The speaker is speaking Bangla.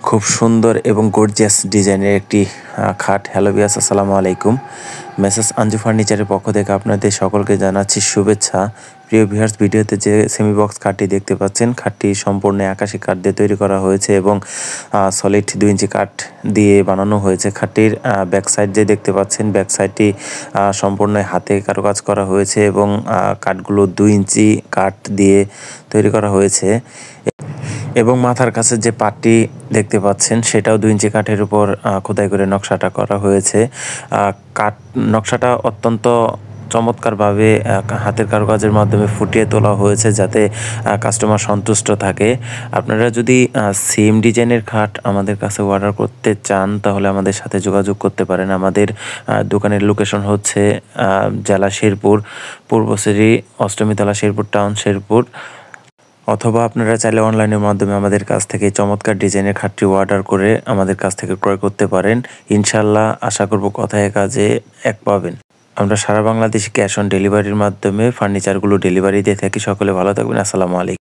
খুব সুন্দর এবং গর্জিয়াস ডিজাইনের একটি খাট। হ্যালো ভিউয়ার্স, আসসালামু আলাইকুম। মেসেস আঞ্জু ফার্নিচারের পক্ষ থেকে আপনাদের সকলকে জানাচ্ছি শুভেচ্ছা। প্রিয় ভিউয়ার্স, ভিডিওতে যে সেমি বক্স খাটটি দেখতে পাচ্ছেন, খাটটি সম্পূর্ণ আকাশি কাঠ দিয়ে তৈরি করা হয়েছে এবং সলিড 2 ইঞ্চি কাঠ দিয়ে বানানো হয়েছে। খাটটির ব্যাক সাইড যে দেখতে পাচ্ছেন, ব্যাক সাইডটি সম্পূর্ণ হাতে কারুকাজ করা হয়েছে এবং কাঠগুলো 2 ইঞ্চি কাঠ দিয়ে তৈরি করা হয়েছে এবং মাথার কাছে যে পাটটি দেখতে পাচ্ছেন সেটাও 2 ইঞ্চি কাঠের উপর খোদাই করে নকশাটা করা হয়েছে। কাঠ নকশাটা অত্যন্ত চমৎকারভাবে হাতের কারুকাজের মাধ্যমে ফুটিয়ে তোলা হয়েছে যাতে কাস্টমার সন্তুষ্ট থাকে। আপনারা যদি সেম ডিজাইনের খাট আমাদের কাছে অর্ডার করতে চান তাহলে আমাদের সাথে যোগাযোগ করতে পারেন। আমাদের দোকানের লোকেশন হচ্ছে জেলা শেরপুর, পূর্বশ্রী অষ্টমীতলা, শেরপুর টাউন, শেরপুর। অথবা আপনারা চাইলে অনলাইনের মাধ্যমে আমাদের কাছ থেকে চমৎকার ডিজাইনের খাটটি অর্ডার করে আমাদের কাছ থেকে ক্রয় করতে পারেন। ইনশাল্লাহ আশা করব কথায় কাজে এক পাবেন। আমরা সারা বাংলাদেশে ক্যাশ অন ডেলিভারির মাধ্যমে ফার্নিচারগুলো ডেলিভারি দিয়ে থাকি। সকলে ভালো থাকবেন। আসসালামু আলাইকুম।